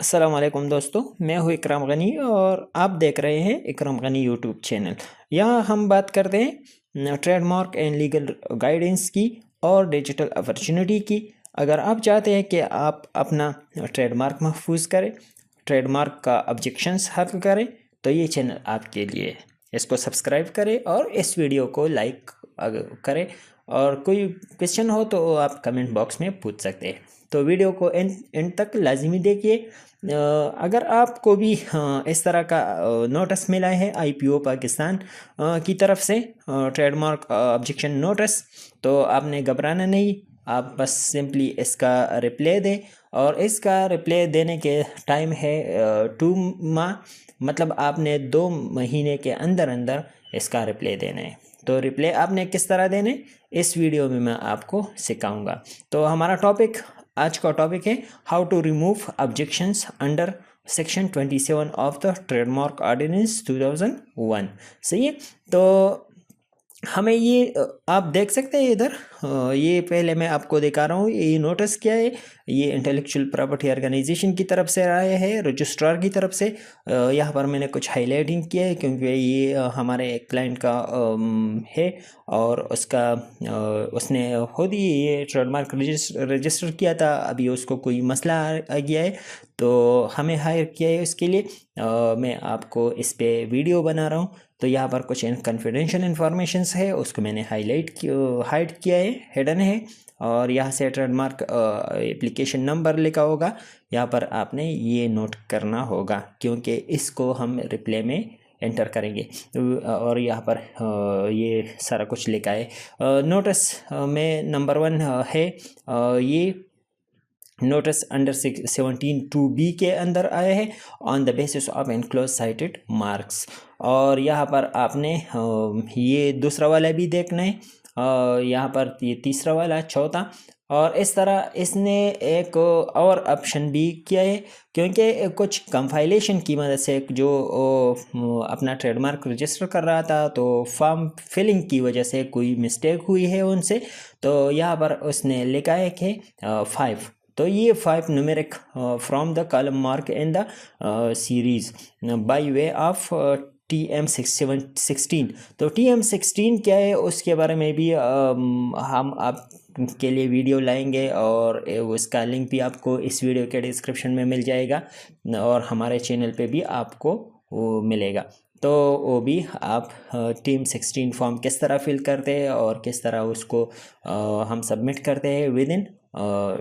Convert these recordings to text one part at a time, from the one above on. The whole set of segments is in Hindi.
अस्सलाम वालेकुम दोस्तों, मैं हूँ इकराम गनी और आप देख रहे हैं इकराम गनी यूट्यूब चैनल। यहाँ हम बात करते हैं ट्रेडमार्क एंड लीगल गाइडेंस की और डिजिटल अपॉर्चुनिटी की। अगर आप चाहते हैं कि आप अपना ट्रेडमार्क महफूज करें, ट्रेडमार्क का ऑब्जेक्शंस हल करें, तो ये चैनल आपके लिए है। इसको सब्सक्राइब करें और इस वीडियो को लाइक करें, और कोई क्वेश्चन हो तो आप कमेंट बॉक्स में पूछ सकते हैं। तो वीडियो को एंड तक लाजमी देखिए। अगर आपको भी इस तरह का नोटिस मिला है आईपीओ पाकिस्तान की तरफ से, ट्रेडमार्क ऑब्जेक्शन नोटिस, तो आपने घबराना नहीं। आप बस सिंपली इसका रिप्लाई दें, और इसका रिप्लाई देने के टाइम है 2 माह, मतलब आपने 2 महीने के अंदर अंदर इसका रिप्लाई देना है। तो रिप्लाई आपने किस तरह देने, इस वीडियो में मैं आपको सिखाऊंगा। तो हमारा टॉपिक, आज का टॉपिक है how to remove objections under section 27 of the trademark ordinance 2001। सही है। तो हमें ये आप देख सकते हैं इधर, ये पहले मैं आपको दिखा रहा हूँ। ये नोटिस क्या है, ये इंटेलेक्चुअल प्रॉपर्टी ऑर्गेनाइजेशन की तरफ से आया है, रजिस्ट्रार की तरफ से। यहाँ पर मैंने कुछ हाईलाइटिंग किया है क्योंकि ये हमारे क्लाइंट का है, और उसका उसने खुद ही ये ट्रेडमार्क रजिस्टर किया था। अभी उसको कोई मसला आ गया है, तो हमें हायर किया है उसके लिए। मैं आपको इस पे वीडियो बना रहा हूँ। तो यहाँ पर कुछ कॉन्फिडेंशियल इन्फॉर्मेशंस है, उसको मैंने हाइड किया है, हिडन है। और यहाँ से ट्रेडमार्क एप्लीकेशन नंबर लिखा होगा, यहाँ पर आपने ये नोट करना होगा क्योंकि इसको हम रिप्लाई में एंटर करेंगे। और यहाँ पर ये सारा कुछ लिखा है। नोटिस में नंबर 1 है, ये नोटिस अंडर 17(2)(b) के अंदर आया है, on the basis of enclose cited marks. और यहाँ पर आपने ये दूसरा वाला भी देखना है, यहाँ पर ये तीसरा वाला, चौथा। और इस तरह इसने एक और ऑप्शन भी किया है, क्योंकि कुछ कंपाइलेशन की मदद से जो अपना ट्रेडमार्क रजिस्टर कर रहा था, तो फॉर्म फिलिंग की वजह से कोई मिस्टेक हुई है उनसे। तो यहाँ पर उसने लिखा है कि 5। तो ये 5 numeric from the column mark in the series by way of TM16। तो TM16 क्या है, उसके बारे में भी हम आप के लिए वीडियो लाएंगे, और उसका लिंक भी आपको इस वीडियो के डिस्क्रिप्शन में मिल जाएगा, और हमारे चैनल पे भी आपको वो मिलेगा। तो वो भी आप TM16 फॉर्म किस तरह फिल करते हैं और किस तरह उसको हम सबमिट करते हैं विद इन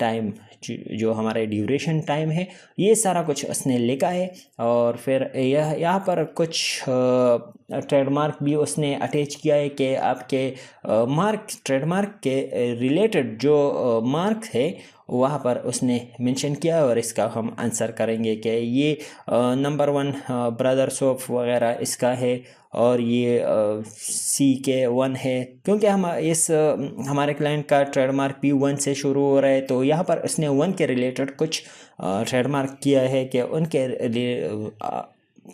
टाइम, जो हमारे ड्यूरेशन टाइम है, ये सारा कुछ उसने लिखा है। और फिर यहाँ पर कुछ ट्रेडमार्क भी उसने अटैच किया है कि आपके ट्रेडमार्क के रिलेटेड जो मार्क है, वहाँ पर उसने मेंशन किया, और इसका हम आंसर करेंगे कि ये नंबर 1 ब्रदर्स ऑफ वगैरह इसका है, और ये CK1 है, क्योंकि हम हमारे क्लाइंट का ट्रेडमार्क भी 1 से शुरू हो रहा है। तो यहाँ पर उसने 1 के रिलेटेड कुछ ट्रेडमार्क किया है कि उनके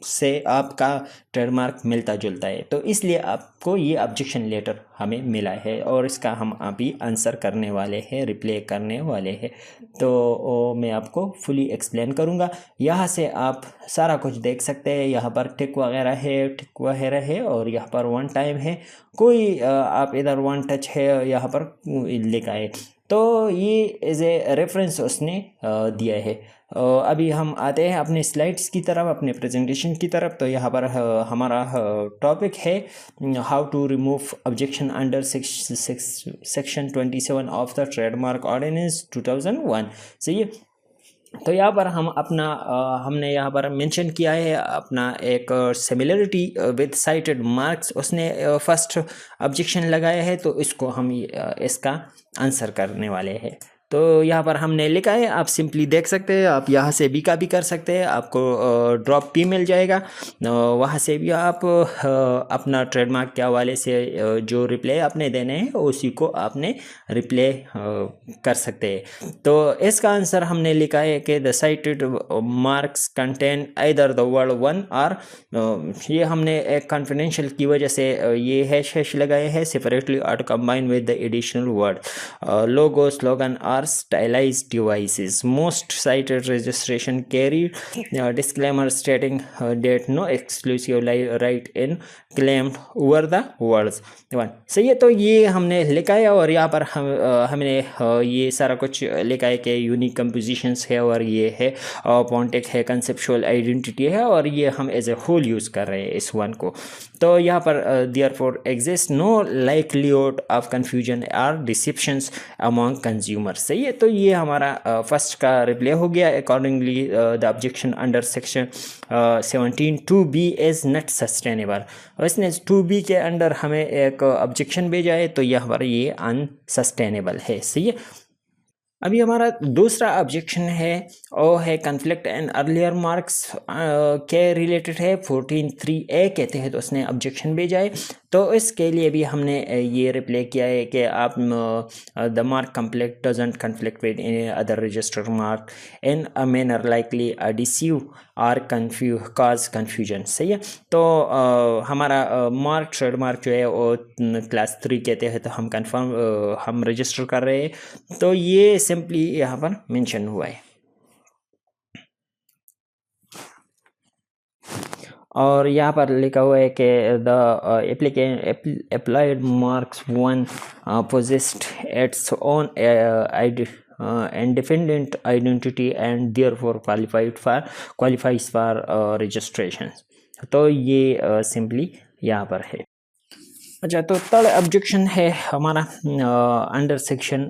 से आपका ट्रेडमार्क मिलता जुलता है, तो इसलिए आपको ये ऑब्जेक्शन लेटर हमें मिला है, और इसका हम अभी आंसर करने वाले हैं, रिप्लाई करने वाले हैं। तो मैं आपको फुली एक्सप्लेन करूँगा। यहाँ से आप सारा कुछ देख सकते हैं, यहाँ पर टिक वगैरह है, और यहाँ पर 1 टाइम है, कोई आप इधर 1 टच है यहाँ पर लिखा है। तो ये एज ए रेफरेंस उसने दिया है। अभी हम आते हैं अपने स्लाइड्स की तरफ, अपने प्रेजेंटेशन की तरफ। तो यहाँ पर हमारा टॉपिक है how to remove objection under section 27 of the trademark ordinance 2001। सही है। तो यहाँ पर हम अपना हमने यहाँ पर मेंशन किया है अपना एक सिमिलरिटी विद साइटेड मार्क्स, उसने फर्स्ट ऑब्जेक्शन लगाया है, तो इसको हम इसका आंसर करने वाले हैं। तो यहाँ पर हमने लिखा है, आप सिंपली देख सकते हैं, आप यहाँ से भी कॉपी कर सकते हैं, आपको ड्रॉप भी मिल जाएगा, वहाँ से भी आप अपना ट्रेडमार्क के हवाले से जो रिप्लाई आपने देने हैं उसी को आपने रिप्लाई कर सकते हैं। तो इसका आंसर हमने लिखा है कि the cited marks contain either the word 1 और ये हमने एक कॉन्फिडेंशियल की वजह से ये हैश लगाए हैं सेपरेटली और combine with the additional word logo, slogan और are stylized devices. Most cited registration carry disclaimer stating that no exclusive right in claimed over the words. सही है, तो ये हमने लिखा है और यहाँ पर हमने ये सारा कुछ लिखा है कि यूनिक कंपोजिशंस है और ये है पॉन्टिक है, कंसेप्चुअल आइडेंटिटी है और ये हम एज ए होल यूज़ कर रहे हैं इस वन को। तो यहाँ पर therefore exist no likelihood of confusion और डिसेप्शंस अमॉन्ग कंज्यूमर्स। सही है, तो ये हमारा फर्स्ट का रिप्लाई हो गया। Accordingly the objection under section 17 2B is not sustainable. इसने 2B के अंडर हमें एक ऑब्जेक्शन भेजा है, तो यह हमारा ये अनसस्टेनेबल है। सही है, अभी हमारा दूसरा ऑब्जेक्शन है और है कन्फ्लिक्ट एंड अर्लियर मार्क्स के रिलेटेड है। 14(3)A कहते हैं, तो उसने ऑब्जेक्शन भेजा है। तो इसके लिए भी हमने ये रिप्लाई किया है कि आप the mark complete doesn't conflict with any other registered mark in a manner likely deceive or cause confusion. सही है, तो हमारा मार्क ट्रेड मार्क जो है वो क्लास 3 कहते हैं, तो हम कन्फर्म हम रजिस्टर कर रहे हैं। तो ये सिंपली यहाँ पर मेंशन हुआ है। और यहाँ पर लिखा हुआ है कि the applicant applied marks one possessed its own independent identity and therefore qualifies for registration। तो ये सिंपली यहाँ पर है। अच्छा, तो थर्ड ऑब्जेक्शन है हमारा अंडर सेक्शन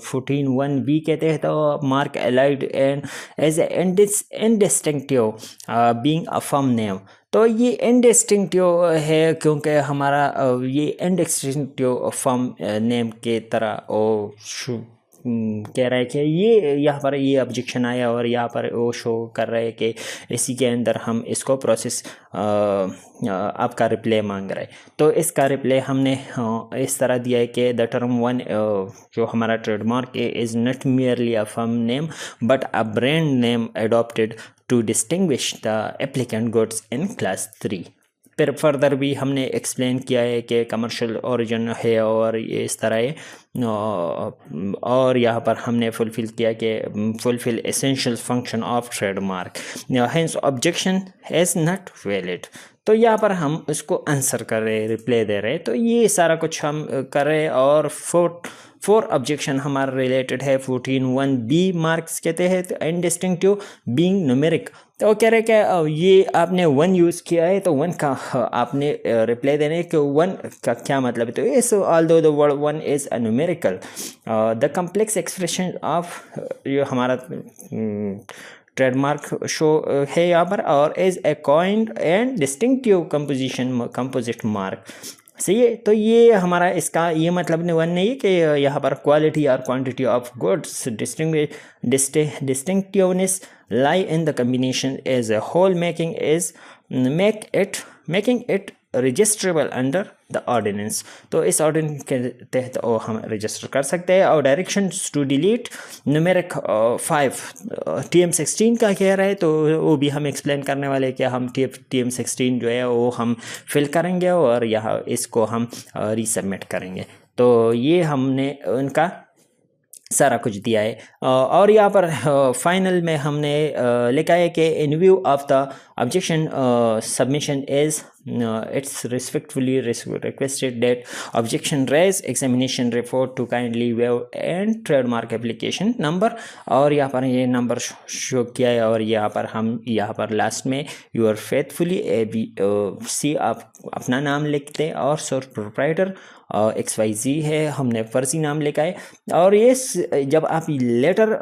14(1)B कहते हैं, तो mark allied and as indistinctive being a firm name. तो ये इनडिस्टिंक्टिव है क्योंकि हमारा ये इनडिस्टिंक्टिव फर्म नेम के तरह कह रहा है कि ये यहाँ पर ये ऑब्जेक्शन आया और यहाँ पर वो शो कर रहे हैं कि इसी के अंदर हम इसको प्रोसेस आपका रिप्लाई मांग रहा है। तो इसका रिप्लाई हमने इस तरह दिया है कि द टर्म वन जो हमारा ट्रेडमार्क है is not merely a firm name but a brand name adopted to distinguish the applicant goods in class 3। फिर फर्दर भी हमने एक्सप्लेन किया है कि कमर्शियल ओरिजिन है और ये इस तरह है, और यहाँ पर हमने फुलफिल किया कि fulfil essential function of trademark, hence objection is not valid. तो यहाँ पर हम उसको आंसर कर रहे हैं, रिप्लाई दे रहे हैं। तो ये सारा कुछ हम कर रहे हैं। और फोर ऑब्जेक्शन हमारा रिलेटेड है 14(1)B मार्क्स कहते हैं, तो इनडिस्टिंक्टिव बीइंग न्यूमेरिक। तो वो कह रहे हैं कि ये आपने 1 यूज़ किया है, तो 1 का आपने रिप्लाई देने कि 1 का क्या मतलब है। तो इस although the word 1 is a numerical the complex expression of ये हमारा ट्रेडमार्क शो है यहाँ पर, और is a coined and distinctive composite mark. सही है, तो ये हमारा इसका ये मतलब नहीं है कि यहाँ पर क्वालिटी और quantity of goods distinctiveness lie in the combination as a whole making it registrable under the ordinance. तो इस ऑर्डिनेंस के तहत हम रजिस्टर कर सकते हैं। और directions to delete numeric 5 TM16 का कह रहा है, तो वो भी हम एक्सप्लेन करने वाले हैं कि हम TM16 जो है वो हम फिल करेंगे और यहाँ इसको हम रीसबमिट करेंगे। तो ये हमने उनका सारा कुछ दिया है। और यहाँ पर फाइनल में हमने लिखा है कि इन view of the objection submission is it's respectfully requested that objection raised examination report to kindly waive and trademark application number। और यहाँ पर ये नंबर शो किया है और यहाँ पर हम यहाँ पर लास्ट में योर फेथफुली ABC आप अपना नाम लिखते हैं और सोर्स प्रोप्राइटर XYZ है, हमने फर्जी नाम लिखा है। और ये जब आप लेटर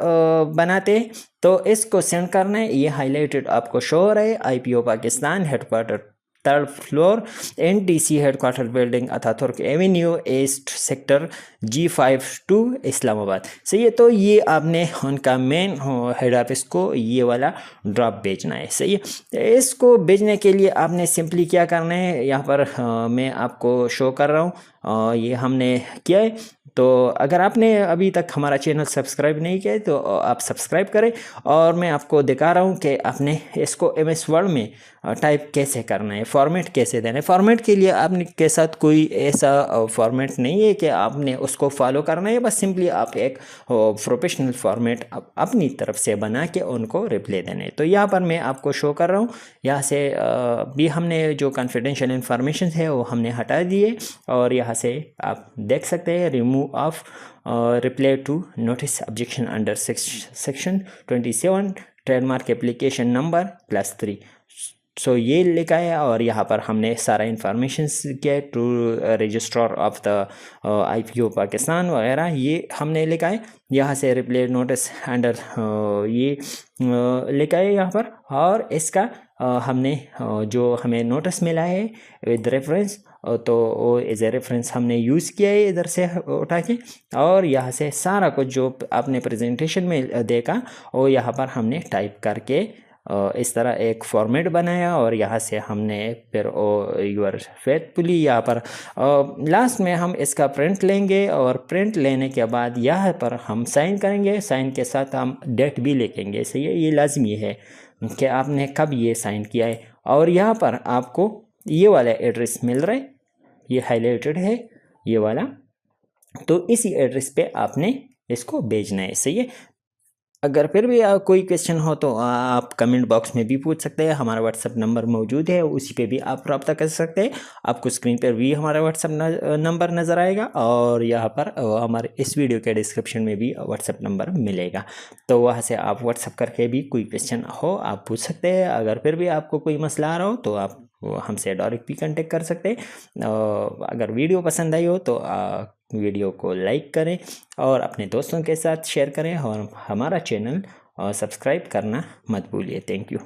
बनाते हैं तो इसको सेंड करना है। ये हाईलाइटेड आपको शो हो रहा है। IPO Pakistan headquarter 3rd floor NTC headquarter building Ataturk avenue east sector G52 Islamabad. सही है, तो ये आपने उनका मेन हेड ऑफिस को ये वाला ड्रॉप भेजना है। सही है, तो इसको भेजने के लिए आपने सिंपली क्या करना है, यहाँ पर मैं आपको शो कर रहा हूँ। ये हमने किया है। तो अगर आपने अभी तक हमारा चैनल सब्सक्राइब नहीं किया है तो आप सब्सक्राइब करें। और मैं आपको दिखा रहा हूँ कि आपने इसको MS वर्ड में टाइप कैसे करना है, फॉर्मेट कैसे देना है। फॉर्मेट के लिए आपने के साथ कोई ऐसा फॉर्मेट नहीं है कि आपने उसको फॉलो करना है, बस सिंपली आप एक प्रोफेशनल फॉर्मेट अपनी तरफ से बना के उनको रिप्लाई देने हैं। तो यहाँ पर मैं आपको शो कर रहा हूँ, यहाँ से भी हमने जो कॉन्फिडेंशियल इंफॉर्मेशन है वो हमने हटा दिए। और यहाँ से आप देख सकते हैं remove of reply to notice objection under section 27 trademark application number +3। So ये लिखा है और यहाँ पर हमने सारा इंफॉर्मेशन किया to registrar of the IPO Pakistan वगैरह ये हमने लिखा है। यहाँ से रिप्लाई नोटिस अंडर ये लिखा है यहाँ पर। और इसका हमने जो हमें नोटिस मिला है विद रेफरेंस, तो वो एज ए रेफरेंस हमने यूज़ किया है इधर से उठा के। और यहाँ से सारा कुछ जो आपने प्रेजेंटेशन में देखा वो यहाँ पर हमने टाइप करके इस तरह एक फॉर्मेट बनाया। और यहाँ से हमने फिर यूर फेथफुली यहाँ पर लास्ट में हम इसका प्रिंट लेंगे। और प्रिंट लेने के बाद यहाँ पर हम साइन करेंगे, साइन के साथ हम डेट भी लिखेंगे। सही है, ये लाजमी है कि आपने कब ये साइन किया है। और यहाँ पर आपको ये वाला एड्रेस मिल रहा है, ये हाईलाइटेड है ये वाला, तो इसी एड्रेस पे आपने इसको भेजना है। सही है। अगर फिर भी कोई क्वेश्चन हो तो आप कमेंट बॉक्स में भी पूछ सकते हैं। हमारा व्हाट्सअप नंबर मौजूद है, उसी पे भी आप रब्ता कर सकते हैं। आपको स्क्रीन पर भी हमारा व्हाट्सअप नंबर नज़र आएगा और यहाँ पर हमारे इस वीडियो के डिस्क्रिप्शन में भी व्हाट्सअप नंबर मिलेगा। तो वहाँ से आप व्हाट्सअप करके भी कोई क्वेश्चन हो आप पूछ सकते हैं। अगर फिर भी आपको कोई मसला आ रहा हो तो आप हमसे डायरेक्ट भी कांटेक्ट कर सकते हैं। अगर वीडियो पसंद आई हो तो वीडियो को लाइक करें और अपने दोस्तों के साथ शेयर करें और हमारा चैनल सब्सक्राइब करना मत भूलिए। Thank you.